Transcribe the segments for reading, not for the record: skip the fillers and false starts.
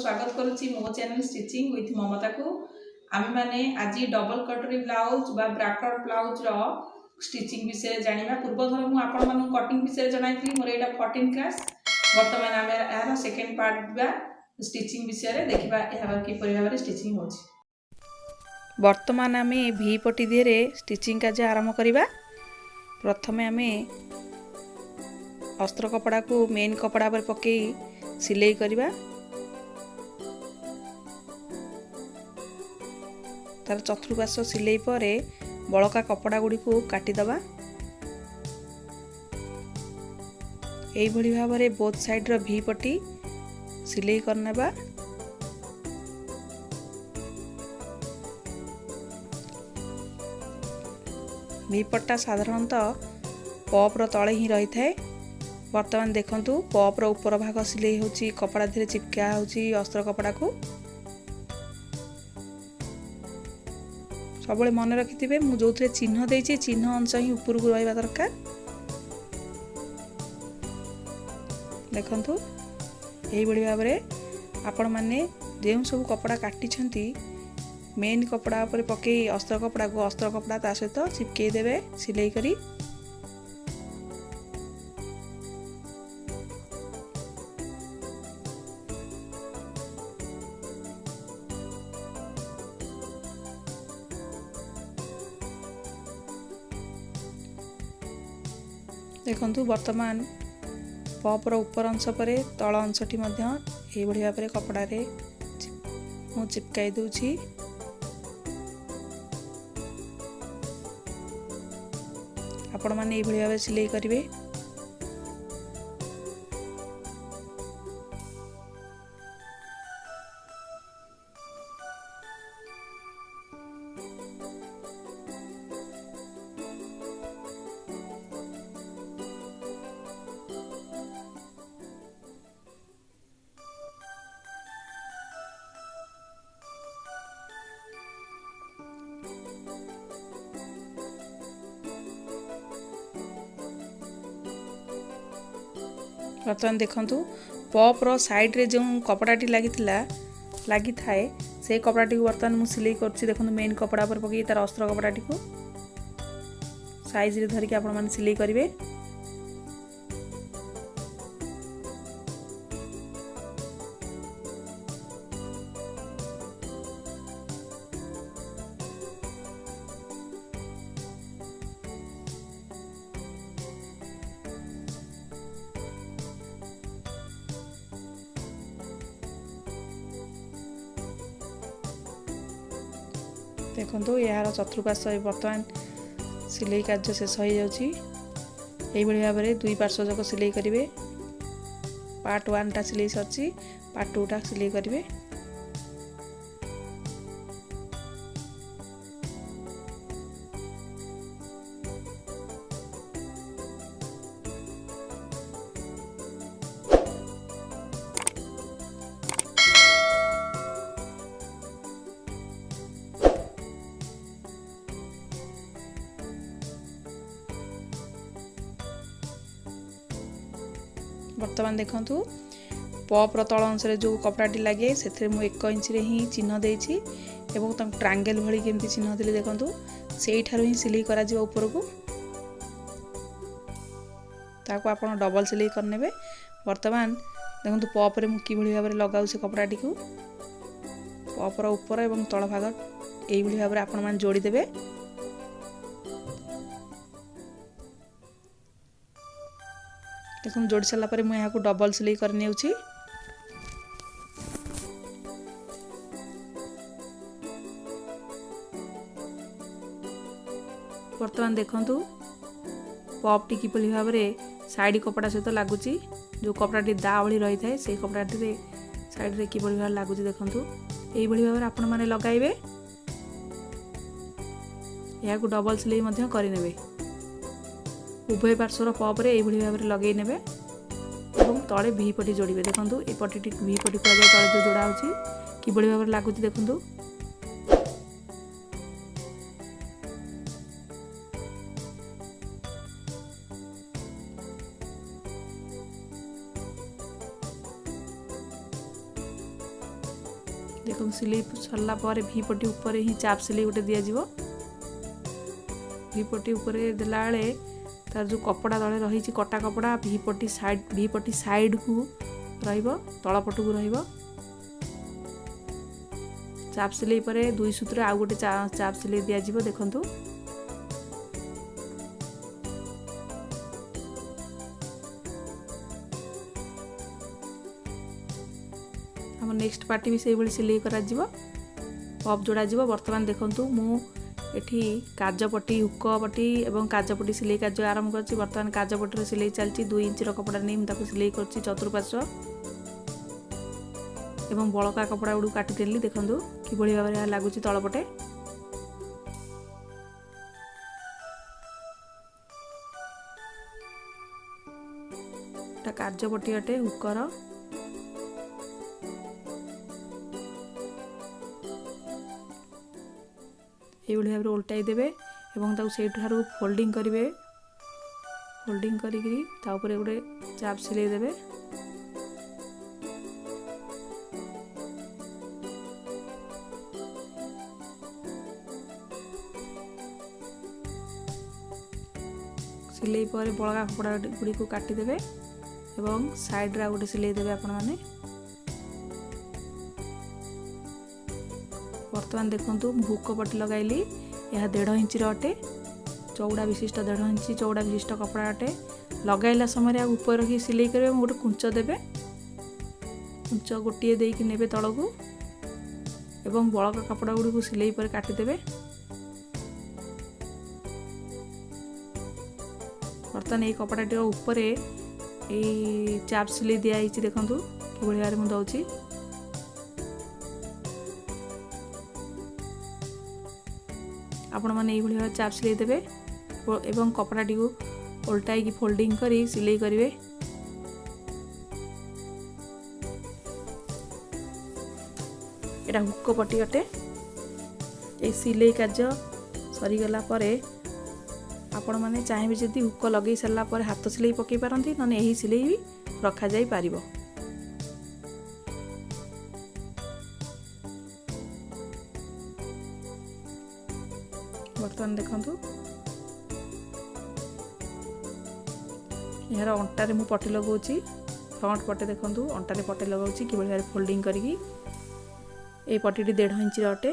स्वागत करुच्ची मो channel stitching with ममता को। आम मैंने आज डबल कटोरी ब्लाउज बा ब्राकेट ब्लाउज रो स्टिचिंग विषय जानिबा। पूर्व थर मु आपण मानू कटिंग विषय जणाइथि मोर एटा 14 क्लास। वर्तमान आमे यार सेकंड पार्ट बा स्टिचिंग विषय रे देखिबा एहा कि परि भाबरे स्टिचिंग होछि। वर्तमान आमे भी पट्टी दिरे स्टिचिंग कार्य आरंभ करिबा। प्रथमे आमे अस्त्र कपड़ा को मेन कपड़ा पर पकई सिलाई करिबा। तार चतुर्पार्श्व सिलाई पर बड़का कपड़ा गुड़ी को काटी दबा। एई भली भाबरे बोथ साइड रो भी पट्टी सिलाई करनेबा। भी पट्टा साधारणतः पॉप रो तळे ही रही थाए। वर्तमान देखंतु पॉप रो ऊपर भाग सिलाई होची कपड़ा धीरे चिपका होची अस्त्र कपड़ा को। सबले मन रखिथिबे मु जोथरे चिन्ह देछि चिन्ह अंश ही ऊपर को रहबा दरकार। देखंतु एही बडी भाबरे आपण माने जेउ सब कपड़ा काटी छंती मेन कपड़ा पर पकई अस्त्र कपड़ा को अस्त्र कपड़ा ता सहित चिपके देबे सिलाई करी। देखंतु वर्तमान पॉप रो ऊपर अंश पर तल अंशटी मध्य एही बडी भाबरे कपड़ा रे मु चिपकाई दोछि। आपण माने एही बडी भाबरे सिलाई करिवे। बर्तमान देखंतु पॉप रो साइड रे जो कपड़ाटी लगी थाए से कपड़ाटी को बर्तमान मु सिलाई करछि। देखंतु मेन कपड़ा पर पकई तार अस्त्र कपड़ाटी को साइज रे धरि के आपण माने सिलाई करिवे। देखो यार चतुर्पार्श्व बर्तमान सिलाई कार्य शेष हो जाउछि। एही बडी भाबरे दुई पार्श्व जक सिलाई करिवे। पार्ट 1 टा सिलाई सरछि, पार्ट 2 टा सिलाई करिवे। वर्तमान देखंतु पॉप रो तळ अंश रे जो कपड़ाटी लागे सेथरे मु 1 इंच रे ही चिन्ह देछि एवं तम ट्रायंगल भली केमति चिन्ह देले देखंतु सेही ठारो ही सिलाई करा जिवो ऊपर को। ताको आपण डबल सिलाई करनेबे। वर्तमान देखंतु पॉप रे मु की भली भाबरे लगाउ से कपड़ाटी को पॉप रो ऊपर एवं तळ भाग एही भली भाबरे आपण मान जोड़ी देबे। देखो जोड़ी सारा पर मुझे यहाँ डबल सिलाई करनी होची। वर्तमान देखंतु पॉप टी किपरि भाबरे साइड कपड़ा सहित लागुची। जो कपड़ाटी दा भली रही थाए से कपड़ाटी रे साइड रे किपरि भाबरे लागुची देखंतु एही भली भाबरे आपण माने लगाइबे। यहाँ डबल सिलाई मध्य करि नेबे। उभय पार्श्वर पॉप रे एही भली भाबरे लगेई नेबे एवं तळे भी पट्टी जोड़िबे। देखंतु ए पट्टी भी पट्टी को तळे जो जोड़ा होची कि भली भाबरे लागुची देखंतु। देखो सिलाई सरला पर भी पट्टी ऊपर ही चाप सिलाई गोटे दि जाव भी पट्टी ऊपर देला बेले तार जो कपड़ा तले रही कटा कपड़ा भी पट्टी साइड को रहिबो तल पट को रहिबो चाप सिलाई पर दुई सूत्र आउ गोटे चाप सिलाई दि जाव देखंतु हम नेक्स्ट पार्टी भी से भाई सिलाई करा जीवो पप जोड़ा जीवो वर्तमान देखंतु मु एठी काज पट्टी हुक पट्टी एवं काज पट्टी सिलाई कार्य आरंभ करछि वर्तमान काज पट्टी सिलाई चलछि 2 इंच रो कपड़ा नै ताको सिलाई करछि चतुर्पार्श्व एवं बळका कपड़ा गुडू काटी देली देखंतु कि बळी भाबरे लागुछि तळ पटे ता काज पट्टी अटे हुकर ये भाव में उल्टाई देवे एवं ताऊ से फोल्डिंग करेंगे फोल्डिंग करी गोटे चाप सिलाई देवे सिलाई पर बड़का कपड़ा गुड़ी को काटिदेवे एवं साइड रा गोटे सिलाई देवे आपण माने वर्तमान देखंतु हुक पट्टी लगाइली यह 1.5 इंच अटे चौड़ा विशिष्ट 1.5 इंच चौड़ा विशिष्ट कपड़ा अटे लगाइला समय ऊपर रखी सिलाई करेंगे गोटे कुंच देवे कुंच गोटे देकी नेबे तल को एवं बड़का कपड़ा गुड़ी को सिलाई पर काटिदेवे बर्तमान ये कपड़ाटी ऊपर ये चाप सिलाई दिखाई देखंतु कि भाव में दौची आपण मैंने ये भाव चाप सिलाई देवे एवं कपड़ाटी को उल्टाई की फोल्डिंग करी सिलाई करेंगे एटा हुक पट्टी अटे ये सिलाई कार्य सरीगला परे आपण मैंने चाहिए जदि हुक लगे सारा पर हाथ सिलाई पकई पारती ना यही सिलाई भी रखा जाई पारिबो बर्तमान देखंतु यार अंटारे मु पट्टी लगाऊँगी फ्रंट पटे देखंतु अंटारे पट्टी लगाऊँगी कि भाव फोल्डिंग करी ए पट्टी 1.5 इंच अटे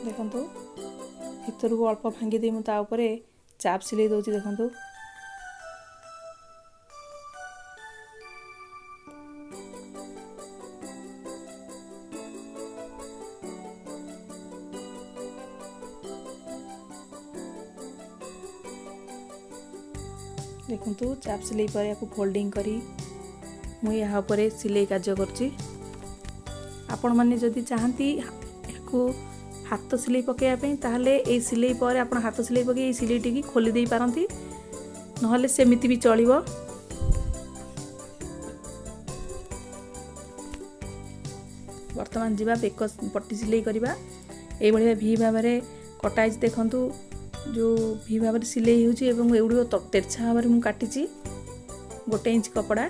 देखंतु भीतर को अल्प भांगी दे मुता ऊपर चाप सिलाई दउची देखंतु देखंतु चाप सिलाई पर या फोल्डिंग करी मु यहाँ पर सिलाई कार्य करछि आपण माने जदि चाहती याकू हाथ सिलाई पकईवाई ताहले ए सिलाई पर आप हाथ सिलाई पकई सिलाई टी खोली दे पारती नहले सेमिति भी चलिबो वर्तमान जीवा बेक पट्टी सिलाई करवा ये भी भाव में कटाई देखंतु जो भी भाव में सिलाई होउची एवं एउडी तेरछा भाव में काटी 1 इंच कपड़ा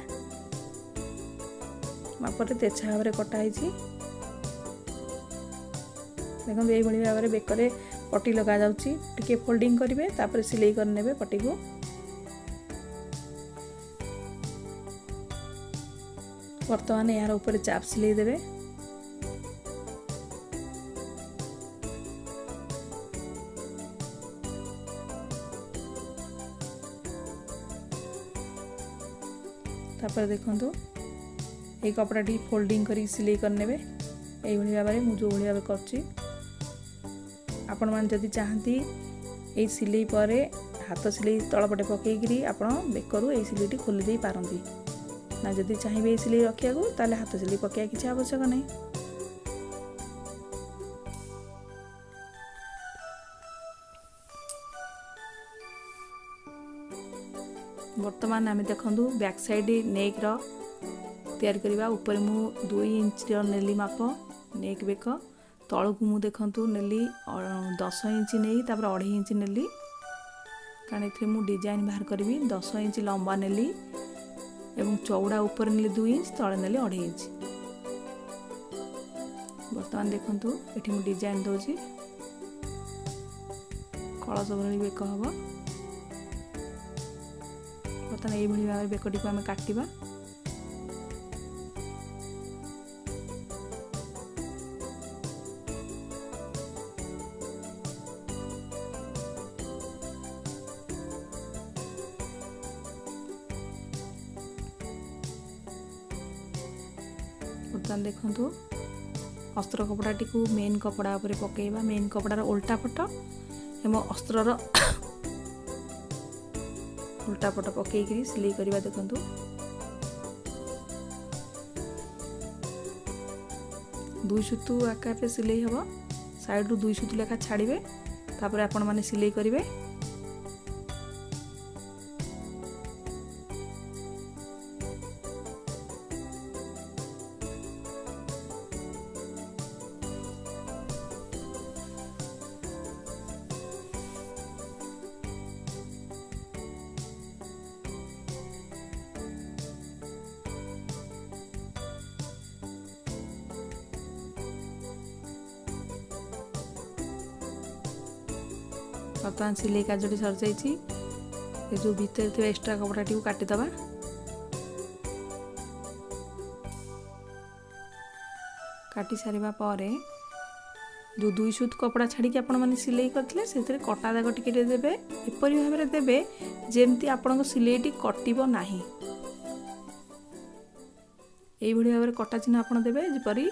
मापरे तेरछा भाव में कटाई देखो ये भाव में बेकरे पट्टी लगा जाउची टिके फोल्डिंग करेंगे तापर सिलाई करने पट्टी को वर्तमान यार ऊपर चाप सिलाई देवे तापर देखंतु ये कपड़ाटी फोल्डिंग करी सिलाई करने ये भाव में मुझे जो भाव करछि आपण मान जदि चाहती ये सिलाई पर हाथ सिलाई तलपटे पकईकरी आपण बेकरू ये सिलाई खोली दे पारती ना जदि चाहिए ये सिलाई रखा को ताले हाथ सिलाई पकड़ा किसी आवश्यक नहीं वर्तमान आम देखु बैक साइड नेक रो तैयार करवा ऊपर मु 2 इंच नेली माप नेक बेक तलू को मु देखु नेली 10 इंच नहीं तापर 2.5 इंच नेली कारण ये मु डिजाइन बाहर करी 10 इंच लंबा नेली एवं चौड़ा ऊपर नेली 2 इंच तले नेली 2.5 इंच। बर्तमान देखंतु एठी मु डिजाइन दोची कलश भली बेक हम। बर्तमान ये भाव में बेकटी को आम काटिबा। बर्तमान देखंतु अस्त्र कपड़ाटी को मेन कपड़ा उपरे पकेइबा। मेन कपड़ार उल्टा पट एवं अस्त्रर उल्टा पट पकईकरी सिलाई करवा। देखंतु दुई सुतु आकार रे सिलाई हबो। साइड रु 2 सुतु लेखा छाड़िबे तापर आपण माने सिलाई करिवे। बर्तमान सिलाई कार्य सर जाइए। जो भीतर थे एक्स्ट्रा कपड़ाटी को काटिदबा। काटी सारिबा परे जो 2 सुत कपड़ा छाड़ी आपण माने सिलाई करथिले सेतरे कटा दाग टिके देबे। एपरि भाव में देबे जेमती आपनको सिलाईटी कटिबो नाही। एई भली भाव में कटा चिन्ह आपण देबे जेपरि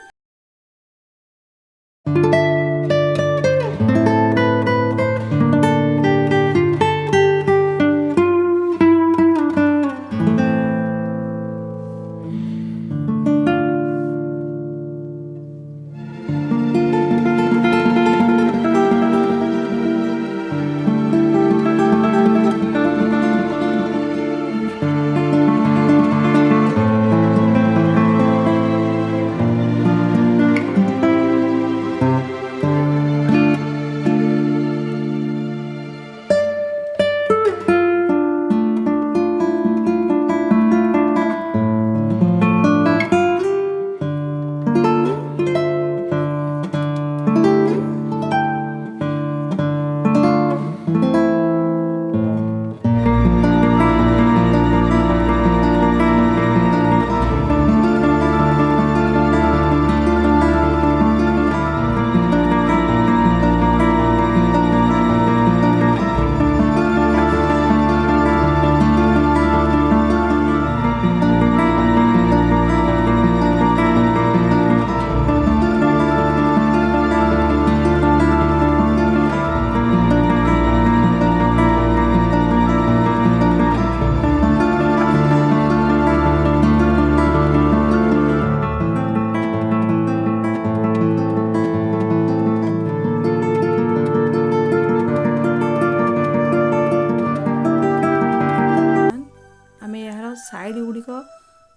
साइड गुड़िक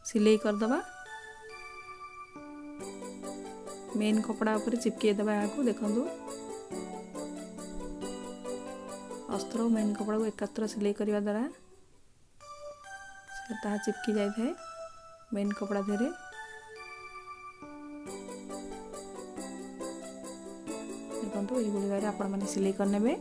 सिलाई करदबा। मेन कपड़ा ऊपर चिपके दबा। यहाँ देखंतु अस्त्र और मेन कपड़ा को एकात्र सिलाई करने द्वारा ता चिपकी जाए थे मेन कपड़ा धीरे। देखंतु ये भाई भाव आपण मैंने सिलाई करने।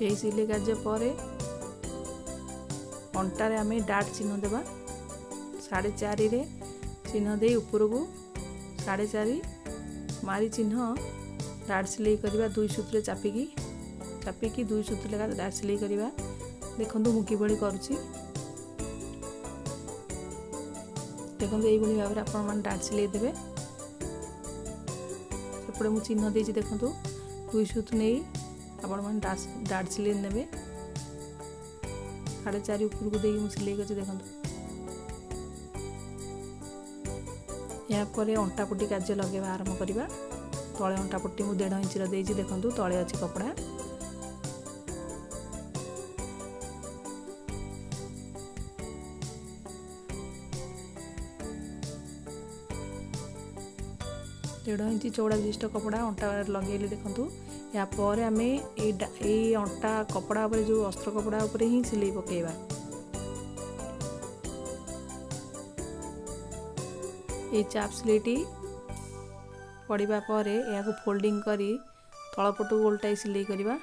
यही सिलाई कार्य पर अंटारे आम डाट चिन्ह देवा। 4.5 रे चिन्ह दे ऊपर को 4.5 मारी चिन्ह डाट सिलाई करवा। 2 सूत्र चापिकी 2 सूत्र लेखा डाट सिलाई करवा। देखो मु किभली करुछि। देखो यही भाव में आप डाट सिलाई देवे। सेपटे मु चिन्ह देछि। देखो 2 सूत्र नहीं आपण मैंने डाट सिलाई ने 4.5 ऊपर को देखिए सिलाई कर। देखो यापर अंटापुटी कार्य लगे आरंभ करवा। तले अंटा पट्टी मु 1.5 इंच देइछि देखंतु तले अछि कपड़ा। डेढ़ इंच चौड़ा विशिष्ट कपड़ा अंटा लगेली देखंतु। या पर आमे ए अंटा कपड़ा ऊपर जो अस्त्र कपड़ा ऊपर ही सिलाई पकेबा। ये चाप सिलाईटी पड़िबा परे या को फोल्डिंग करी तळपटु उल्टाई सिलाई करबा।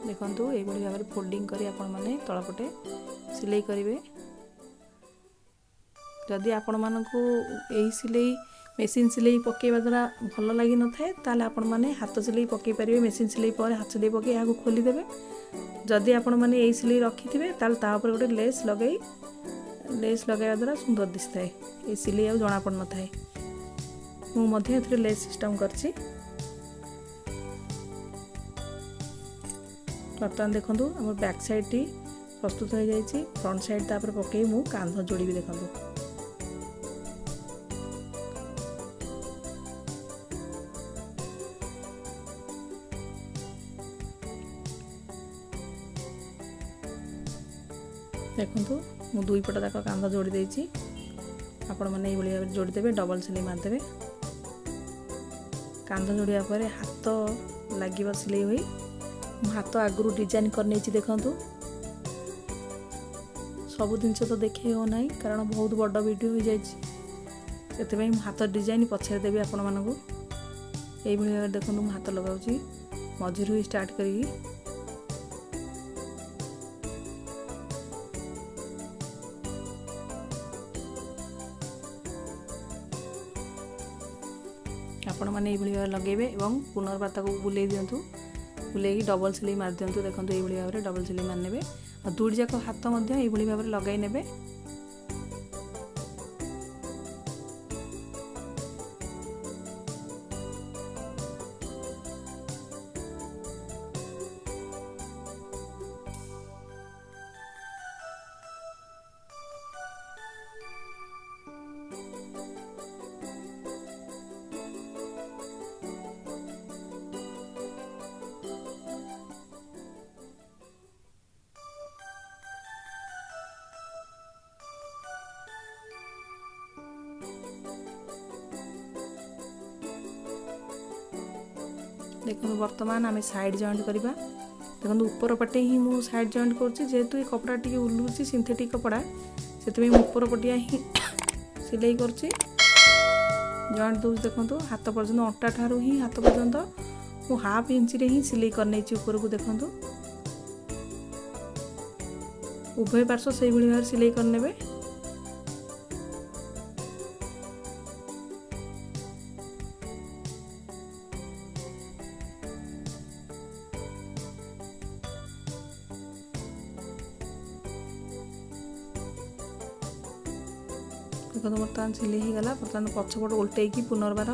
देखंतु ए बडी भाबरे फोल्डिंग करी आपण माने तळपटे सिलाई करिवे। जदि आपण मानकु एही सिलाई मेसिन सिलाई पकेबा द्वारा भल लगी न थाए ताले आपण माने हाथ सिलाई पके परिवे। मेसिन सिलाई पर हाथ सिलाई पके या को खोली देबे। जदि आपण माने एही सिलाई रखिथिबे ताले ता ऊपर गोटे लेस लगाइबा द्वारा सुंदर दिसथाए। ए सिलाई आ जणा पड़ न थाए। मु मध्ये एथरे लेस सिस्टम करछि। बर्तमान देखंतु हमर बैक साइड टी प्रस्तुत हो जाइछि। फ्रंट साइड तापर पके मु कांध जोड़ीबी देखंतु। देखंतु मु दुई पट तक कांध जोड़ी देछि। आपण माने एई भली जोड़ी देबे। डबल सिलाई मार देबे। कांध जोड़िया परे हाथ लागिबा सिलाई होई हाथ आगुरु डिजाइन कर नेछि देखंतु। सब दिन तो देखे हो नाही कारण बहुत बड़ वीडियो हो जाइछि। सेते भाई हाथ डिजाइन पछरे देबे आपण मानकु। एई भली देखंतु मु हाथ लगाउछि मझिरु स्टार्ट करी। आपण माने एई भली लगेबे एवं पुनर्बार ताको बुलेई दियंतु। बुलेई डबल सिलाई मार दियंतु। देखंतु एई भली भाबरे डबल सिलाई मार नेबे। आ दुडी जाक हाथ मध्य एई भली भाबरे लगाई नेबे। देखो वर्तमान आम साइड जॉइंट करवा। देखो ऊपर पटे ही मु साइड जॉइंट करुच्ची जेहेतु ये कपड़ा टी उलूची सिंथेटिक कपड़ा से ऊपर पटिया ही सिलाई करुच्ची जॉइंट दूस। देखो हाथ पर्यंत अंटा ठारू ही हाथ पर्यंत मु हाफ इंच रे ही सिलाई कर नहीं ऊपर को। देखो उभय पार्श्व से भाव सिलाई करने। देखो बर्तमान सिलाई हो गला। बर्तमान पछपट उल्टे पुनर्बार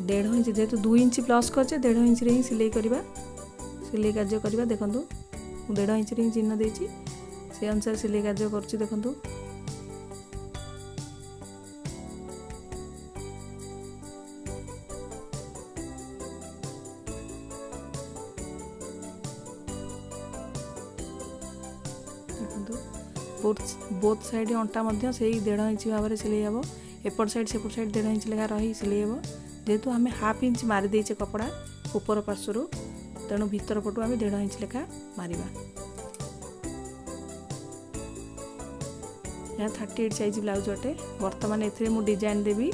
1.5 इंच जेहेतु 2 इंच प्लस करचे 1.5 इंच रे ही सिलाई करवा। सिलाई कार्य करवा। देखो 1.5 इंच रे ही चिन्ह देछि से अनुसार सिलाई कार्य करछि। देखो बोथ साइड अंटा मध्य से 1.5 इंच भाव में सिलाई हे। एपट साइड सेपट साइड 1.5 इंच लेखा रही सिलाई हे। जेहेतु आम हाफ इंच मारी देचे कपड़ा ऊपर पार्श्वर तेणु भीतर पटु आम 1.5 इंच लेखा मारिबा। यह 38 साइज ब्लाउज अटे। बर्तमान एथिरे मु डिजाइन देबी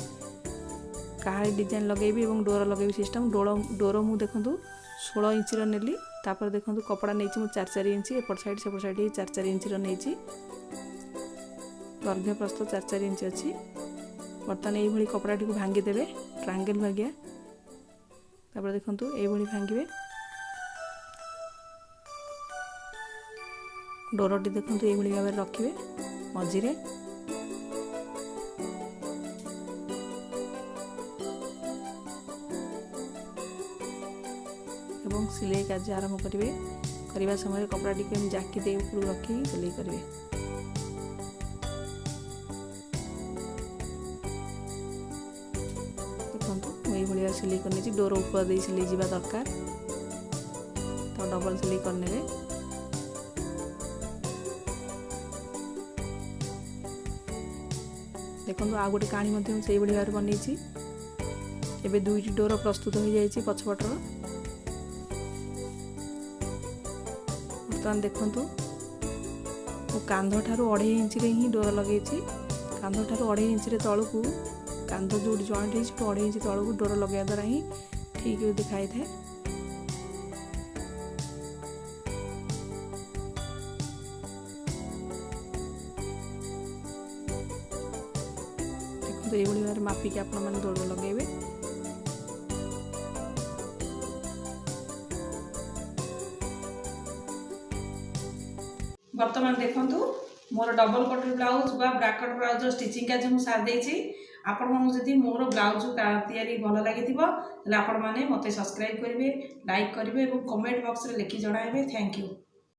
कहाड़ी डिजाइन लगेबी और डोर लगेबी सिस्टम। डोर मु देखंतु 16 इंच रो नेली। तापर देखंतु कपड़ा नेछि मु 4-4 इंच एपट साइड सेपट साइड 4-4 इंच रो नेछि। गर्भ प्रस्थ 4-4 इंच अच्छी। बर्तमान ये कपड़ा टी भांगी देवे ट्रायंगल भागिया। तापर देखंतु ये भांगे डोरटी देखंतु ये भाव में रखिए मझिरे। एवं सिलाई कार्य आरंभ करेंगे। करने समय कपड़ा टी जाकी दे ऊपर रखी सिलाई करेंगे। देखो ये सिलाई करनी डोर ऊपर दे सिलाई जावा दरकार तो डबल सिलाई करने देखो आ गोटे कहानी से भाव बनई एबे दुईटी डोर प्रस्तुत हो जाए पछपटर बर्तमान देखु मो कांध ठारू 2.5 इंच रे ही डोर लगे कांध ठारू 2.5 इंच रे तलू को कांध जो जॉइंट है 2.5 इंच तलू को डोर लगे द्वारा ही ठीक दिखाई था। देखो ये भाव मापिक आपण मैंने डोर लगे बर्तमान देखु मोर डबल कटरी ब्लाउज बा ब्राकेट ब्लाउज स्टिचिंग का जो सार देछि आपण मानु जदि मोर ब्लाउज तैयारी भल लगी आपण माने मते सब्सक्राइब करेंगे लाइक करेंगे और कमेंट बॉक्स रे लिखि जणाइबे। Thank you.